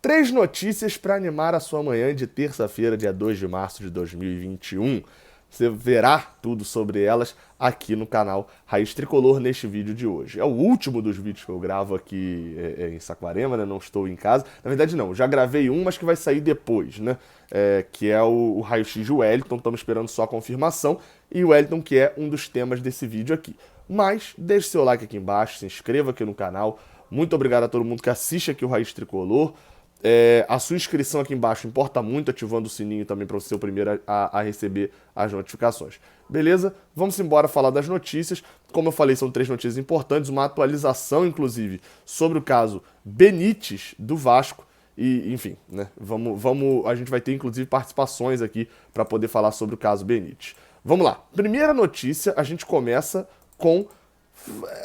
3 notícias para animar a sua manhã de terça-feira, dia 2 de março de 2021. Você verá tudo sobre elas aqui no canal Raiz Tricolor neste vídeo de hoje. É o último dos vídeos que eu gravo aqui em Saquarema, né? Não estou em casa. Na verdade não, já gravei um, mas que vai sair depois, né? Que é o raio-x de Wellington, estamos esperando só a confirmação. E o Wellington que é um dos temas desse vídeo aqui. Mas deixe seu like aqui embaixo, se inscreva aqui no canal. Muito obrigado a todo mundo que assiste aqui o Raiz Tricolor. A sua inscrição aqui embaixo importa muito, ativando o sininho também para você ser o primeiro a receber as notificações. Beleza? Vamos embora falar das notícias. Como eu falei, são 3 notícias importantes, uma atualização, inclusive, sobre o caso Benítez do Vasco. E, enfim, né? A gente vai ter, inclusive, participações aqui para poder falar sobre o caso Benítez. Vamos lá. Primeira notícia, a gente começa com...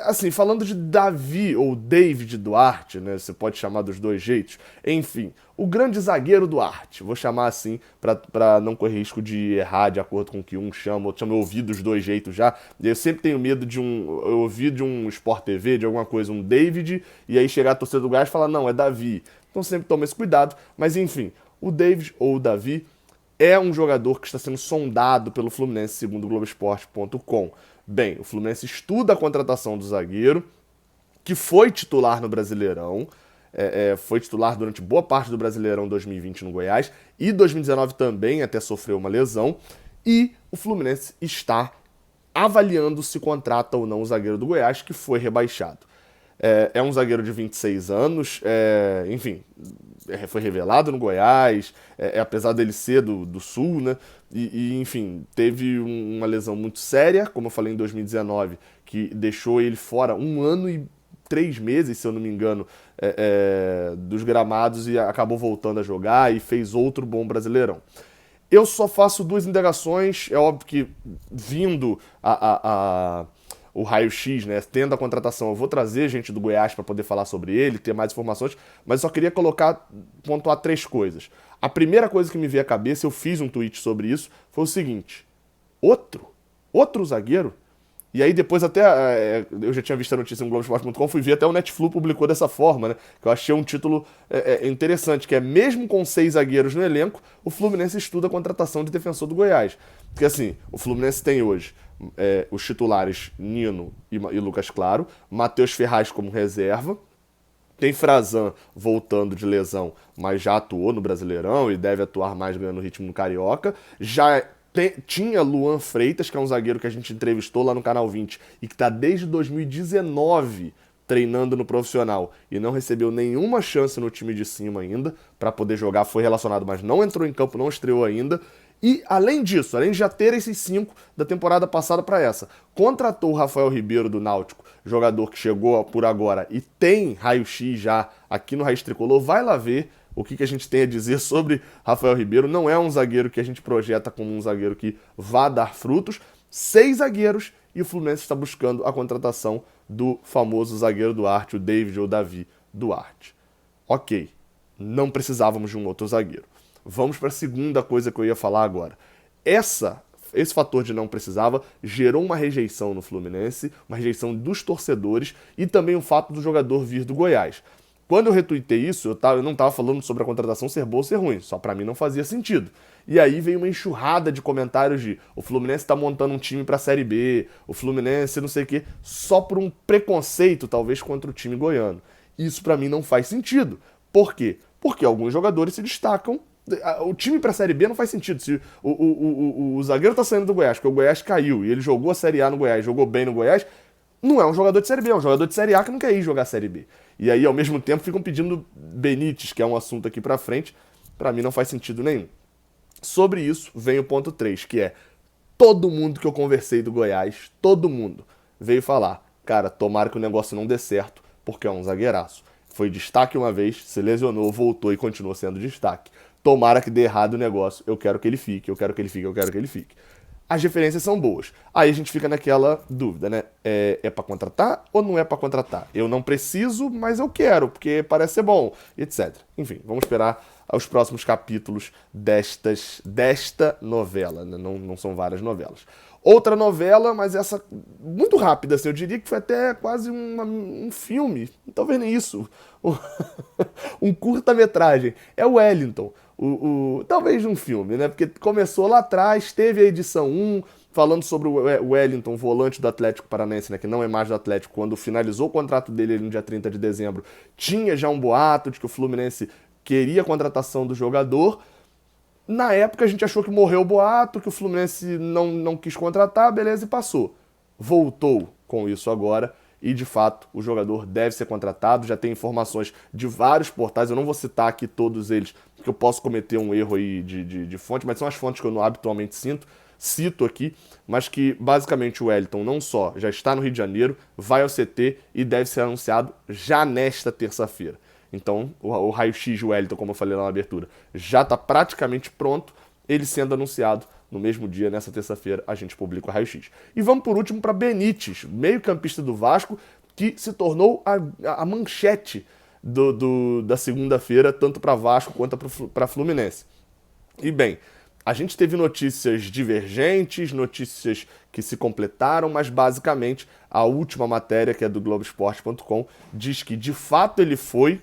Assim, falando de Davi ou David Duarte, né? Você pode chamar dos dois jeitos. Enfim, o grande zagueiro Duarte. Vou chamar assim para não correr risco de errar de acordo com o que um chama, outro chama. Eu ouvi dos dois jeitos já. Eu sempre tenho medo de eu ouvi de um Sport TV, de alguma coisa, um David, e aí chegar a torcida do Goiás e falar, não, é Davi. Então sempre toma esse cuidado. Mas enfim, o David ou o Davi é um jogador que está sendo sondado pelo Fluminense, segundo o Globoesporte.com. Bem, o Fluminense estuda a contratação do zagueiro, que foi titular no Brasileirão, foi titular durante boa parte do Brasileirão 2020 no Goiás, e 2019 também até sofreu uma lesão, e o Fluminense está avaliando se contrata ou não o zagueiro do Goiás, que foi rebaixado. É um zagueiro de 26 anos, enfim, foi revelado no Goiás, apesar dele ser do Sul, né? Enfim, teve uma lesão muito séria, como eu falei em 2019, que deixou ele fora 1 ano e 3 meses, se eu não me engano, dos gramados e acabou voltando a jogar e fez outro bom Brasileirão. Eu só faço 2 indagações, é óbvio que vindo o raio-x, né, tendo a contratação, eu vou trazer gente do Goiás para poder falar sobre ele, ter mais informações, mas eu só queria pontuar 3 coisas. A primeira coisa que me veio à cabeça, eu fiz um tweet sobre isso, foi o seguinte: outro zagueiro? E aí depois até, eu já tinha visto a notícia no Globoesporte.com, fui ver até o Netflix publicou dessa forma, né, que eu achei um título interessante, que é mesmo com 6 zagueiros no elenco, o Fluminense estuda a contratação de defensor do Goiás. Porque assim, o Fluminense tem hoje os titulares Nino e Lucas Claro, Matheus Ferraz como reserva, tem Frazan voltando de lesão, mas já atuou no Brasileirão e deve atuar mais ganhando ritmo no Carioca, já tinha Luan Freitas, que é um zagueiro que a gente entrevistou lá no Canal 20 e que está desde 2019 treinando no profissional e não recebeu nenhuma chance no time de cima ainda para poder jogar, foi relacionado, mas não entrou em campo, não estreou ainda. E além disso, além de já ter esses 5 da temporada passada para essa, contratou o Rafael Ribeiro do Náutico, jogador que chegou por agora e tem raio-x já aqui no Raiz Tricolor. Vai lá ver o que a gente tem a dizer sobre Rafael Ribeiro. Não é um zagueiro que a gente projeta como um zagueiro que vá dar frutos. 6 zagueiros e o Fluminense está buscando a contratação do famoso zagueiro Duarte, o David ou Davi Duarte. Ok, não precisávamos de um outro zagueiro. Vamos para a segunda coisa que eu ia falar agora. Esse fator de não precisava gerou uma rejeição no Fluminense, uma rejeição dos torcedores e também o fato do jogador vir do Goiás. Quando eu retuitei isso, eu não estava falando sobre a contratação ser boa ou ser ruim, só para mim não fazia sentido. E aí veio uma enxurrada de comentários de o Fluminense está montando um time para a Série B, o Fluminense não sei o quê, só por um preconceito talvez contra o time goiano. Isso para mim não faz sentido. Por quê? Porque alguns jogadores se destacam. O time pra Série B não faz sentido. Se o zagueiro tá saindo do Goiás, porque o Goiás caiu e ele jogou a Série A no Goiás, jogou bem no Goiás, não é um jogador de Série B, é um jogador de Série A que não quer ir jogar a Série B. E aí, ao mesmo tempo, ficam pedindo Benítez, que é um assunto aqui pra frente. Pra mim não faz sentido nenhum. Sobre isso, vem o ponto 3, que é todo mundo que eu conversei do Goiás, todo mundo veio falar, cara, tomara que o negócio não dê certo, porque é um zagueiraço. Foi destaque uma vez, se lesionou, voltou e continuou sendo destaque. Tomara que dê errado o negócio, eu quero que ele fique, eu quero que ele fique, eu quero que ele fique. as referências são boas. Aí a gente fica naquela dúvida, né? É para contratar ou não é para contratar? Eu não preciso, mas eu quero, porque parece ser bom, etc. Enfim, vamos esperar os próximos capítulos desta novela, né? Não são várias novelas. Outra novela, mas essa muito rápida, assim, eu diria que foi até quase um filme, talvez nem isso, um curta-metragem. É o Wellington, talvez um filme, né? Porque começou lá atrás, teve a edição 1, falando sobre o Wellington, volante do Atlético Paranaense, né, que não é mais do Atlético, quando finalizou o contrato dele no dia 30 de dezembro, tinha já um boato de que o Fluminense queria a contratação do jogador. Na época a gente achou que morreu o boato, que o Fluminense não quis contratar, beleza, e passou. Voltou com isso agora e, de fato, o jogador deve ser contratado. Já tem informações de vários portais, eu não vou citar aqui todos eles, porque eu posso cometer um erro aí de fonte, mas são as fontes que eu habitualmente cito aqui, mas que basicamente o Wellington não só já está no Rio de Janeiro, vai ao CT e deve ser anunciado já nesta terça-feira. Então, o raio-x Wellington, como eu falei lá na abertura, já está praticamente pronto, ele sendo anunciado no mesmo dia, nessa terça-feira, a gente publica o raio-x. E vamos por último para Benítez, meio-campista do Vasco, que se tornou a manchete da segunda-feira, tanto para Vasco quanto para Fluminense. E bem, a gente teve notícias divergentes, notícias que se completaram, mas basicamente a última matéria, que é do Globoesporte.com, diz que de fato ele foi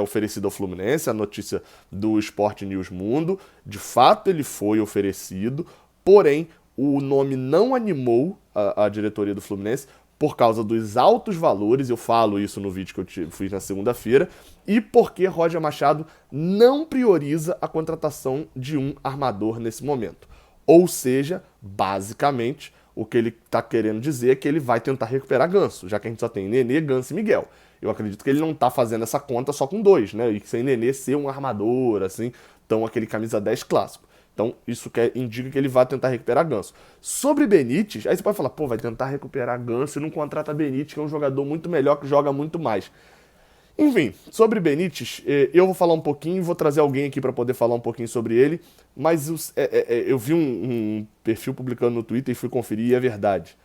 oferecido ao Fluminense, a notícia do Sport News Mundo, de fato ele foi oferecido, porém o nome não animou a diretoria do Fluminense por causa dos altos valores, eu falo isso no vídeo que eu fiz na segunda-feira, e porque Roger Machado não prioriza a contratação de um armador nesse momento. Ou seja, basicamente, o que ele está querendo dizer é que ele vai tentar recuperar Ganso, já que a gente só tem Nenê, Ganso e Miguel. Eu acredito que ele não está fazendo essa conta só com 2, né? E sem Nenê ser um armador, assim, então aquele camisa 10 clássico. Então, isso indica que ele vai tentar recuperar Ganso. Sobre Benítez, aí você pode falar, pô, vai tentar recuperar Ganso e não contrata Benítez, que é um jogador muito melhor, que joga muito mais. Enfim, sobre Benítez, eu vou falar um pouquinho, vou trazer alguém aqui para poder falar um pouquinho sobre ele, mas eu vi um perfil publicando no Twitter e fui conferir e é verdade.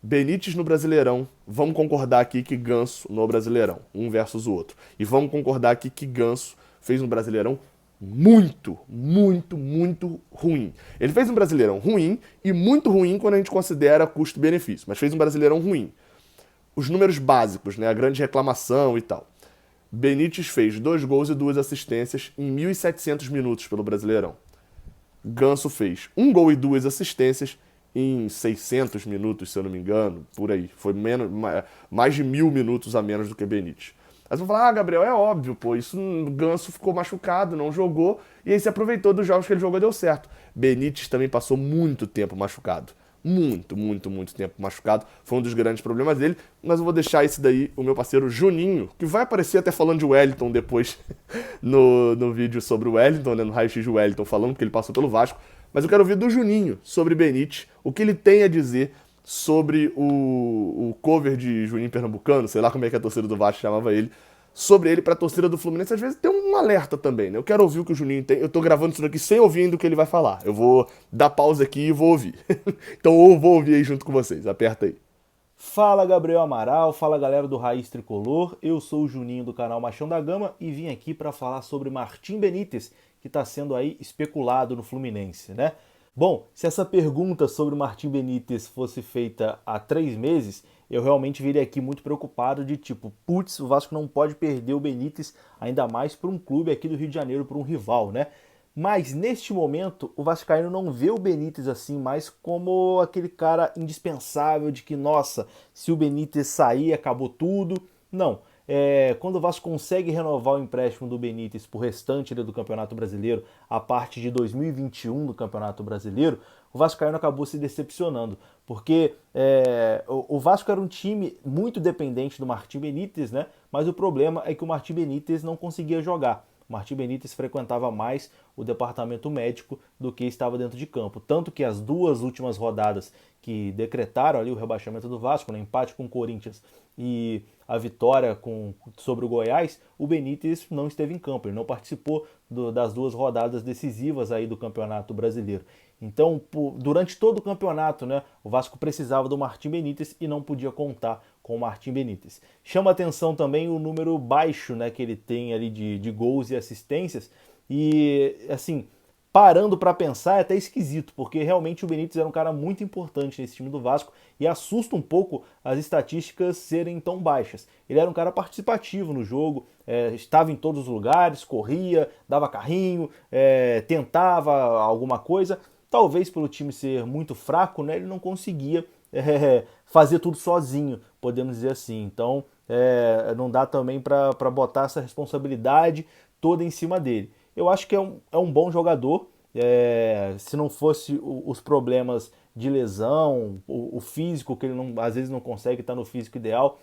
Benítez no Brasileirão, vamos concordar aqui que Ganso no Brasileirão, um versus o outro. E vamos concordar aqui que Ganso fez um Brasileirão muito, muito, muito ruim. Ele fez um Brasileirão ruim e muito ruim quando a gente considera custo-benefício, mas fez um Brasileirão ruim. Os números básicos, né, a grande reclamação e tal. Benítez fez 2 gols e 2 assistências em 1.700 minutos pelo Brasileirão. Ganso fez 1 gol e 2 assistências em 600 minutos, se eu não me engano, por aí. Foi mais de 1.000 minutos a menos do que Benítez. Aí você vai falar, Gabriel, é óbvio, pô, o Ganso ficou machucado, não jogou, e aí se aproveitou dos jogos que ele jogou e deu certo. Benítez também passou muito tempo machucado. Muito, muito, muito tempo machucado. Foi um dos grandes problemas dele, mas eu vou deixar esse daí, o meu parceiro Juninho, que vai aparecer até falando de Wellington depois no vídeo sobre o Wellington, né, no raio-x Wellington, falando que ele passou pelo Vasco. Mas eu quero ouvir do Juninho sobre Benítez, o que ele tem a dizer sobre o cover de Juninho Pernambucano, sei lá como é que a torcida do Vasco chamava ele, sobre ele para a torcida do Fluminense. Às vezes tem um alerta também, né? Eu quero ouvir o que o Juninho tem. Eu tô gravando isso daqui sem ouvir ainda o que ele vai falar. Eu vou dar pausa aqui e vou ouvir. Então eu vou ouvir aí junto com vocês. Aperta aí. Fala Gabriel Amaral, fala galera do Raiz Tricolor, eu sou o Juninho do canal Machão da Gama e vim aqui para falar sobre Martim Benítez, que está sendo aí especulado no Fluminense, né? Bom, se essa pergunta sobre o Martim Benítez fosse feita há 3 meses, eu realmente viria aqui muito preocupado de tipo, putz, o Vasco não pode perder o Benítez, ainda mais para um clube aqui do Rio de Janeiro, para um rival, né? Mas neste momento, o vascaíno não vê o Benítez assim mais como aquele cara indispensável de que, nossa, se o Benítez sair, acabou tudo. Não. Quando o Vasco consegue renovar o empréstimo do Benítez pro restante do Campeonato Brasileiro, a parte de 2021 do Campeonato Brasileiro, o vascaíno acabou se decepcionando, porque o Vasco era um time muito dependente do Martim Benítez, né? Mas o problema é que o Martim Benítez não conseguia jogar. O Martim Benítez frequentava mais o departamento médico do que estava dentro de campo. Tanto que as 2 últimas rodadas que decretaram ali o rebaixamento do Vasco, no empate com o Corinthians e a vitória sobre o Goiás, o Benítez não esteve em campo, ele não participou das 2 rodadas decisivas aí do Campeonato Brasileiro. Então, durante todo o campeonato, né, o Vasco precisava do Martim Benítez e não podia contar com o Martim Benítez. Chama atenção também o número baixo, né, que ele tem ali de gols e assistências. E, assim, parando para pensar, é até esquisito, porque realmente o Benítez era um cara muito importante nesse time do Vasco e assusta um pouco as estatísticas serem tão baixas. Ele era um cara participativo no jogo, estava em todos os lugares, corria, dava carrinho, tentava alguma coisa. Talvez pelo time ser muito fraco, né, ele não conseguia fazer tudo sozinho, podemos dizer assim. Então, não dá também para botar essa responsabilidade toda em cima dele. Eu acho que é um bom jogador. Se não fosse os problemas de lesão, o físico, que ele às vezes não consegue estar no físico ideal,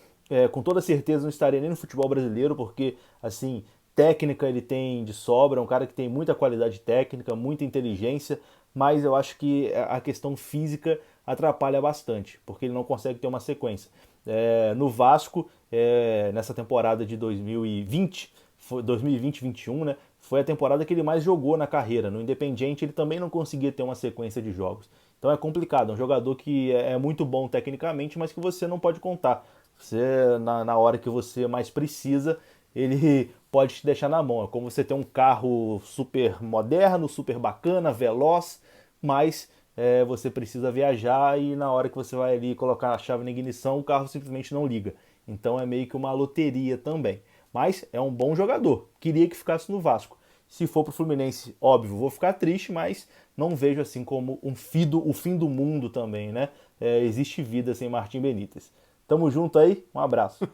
com toda certeza não estaria nem no futebol brasileiro, porque, assim, técnica ele tem de sobra, é um cara que tem muita qualidade técnica, muita inteligência, mas eu acho que a questão física atrapalha bastante, porque ele não consegue ter uma sequência. No Vasco, nessa temporada de 2020-21, né, foi a temporada que ele mais jogou na carreira. No Independiente ele também não conseguia ter uma sequência de jogos. Então é complicado, é um jogador que é muito bom tecnicamente, mas que você não pode contar. Você, na hora que você mais precisa, ele pode te deixar na mão. É como você ter um carro super moderno, super bacana, veloz, mas você precisa viajar e na hora que você vai ali colocar a chave na ignição, o carro simplesmente não liga. Então é meio que uma loteria também. Mas é um bom jogador. Queria que ficasse no Vasco. Se for pro Fluminense, óbvio, vou ficar triste, mas não vejo assim como o fim do mundo também, né? Existe vida sem Martim Benítez. Tamo junto aí, um abraço.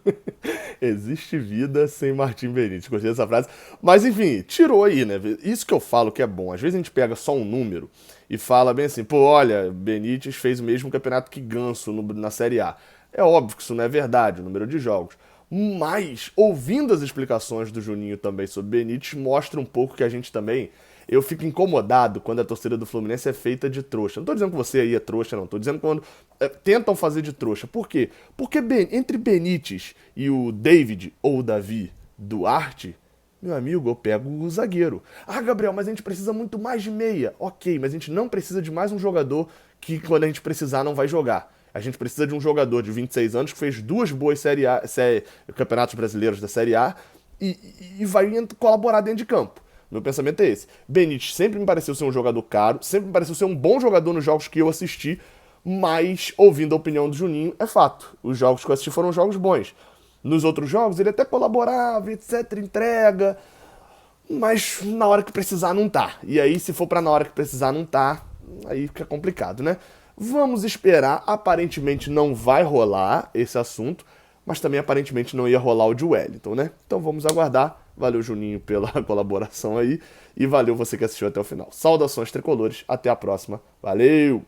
Existe vida sem Martim Benítez. Gostei dessa frase. Mas enfim, tirou aí, né? Isso que eu falo que é bom. Às vezes a gente pega só um número e fala bem assim, pô, olha, Benítez fez o mesmo campeonato que Ganso na Série A. É óbvio que isso não é verdade, o número de jogos. Mas, ouvindo as explicações do Juninho também sobre Benítez, mostra um pouco que a gente também... Eu fico incomodado quando a torcida do Fluminense é feita de trouxa. Não tô dizendo que você aí é trouxa, não. Tô dizendo quando tentam fazer de trouxa. Por quê? Porque entre Benítez e o David ou o Davi Duarte, meu amigo, eu pego o zagueiro. Ah, Gabriel, mas a gente precisa muito mais de meia. Ok, mas a gente não precisa de mais um jogador que quando a gente precisar não vai jogar. A gente precisa de um jogador de 26 anos que fez 2 boas campeonatos brasileiros da Série A e vai colaborar dentro de campo. Meu pensamento é esse. Benítez sempre me pareceu ser um jogador caro, sempre me pareceu ser um bom jogador nos jogos que eu assisti, mas, ouvindo a opinião do Juninho, é fato. Os jogos que eu assisti foram jogos bons. Nos outros jogos ele até colaborava, etc, entrega, mas na hora que precisar não tá. E aí, se for pra na hora que precisar não tá, aí fica complicado, né? Vamos esperar, aparentemente não vai rolar esse assunto, mas também aparentemente não ia rolar o de Wellington, né? Então vamos aguardar. Valeu, Juninho, pela colaboração aí. E valeu você que assistiu até o final. Saudações tricolores, até a próxima. Valeu!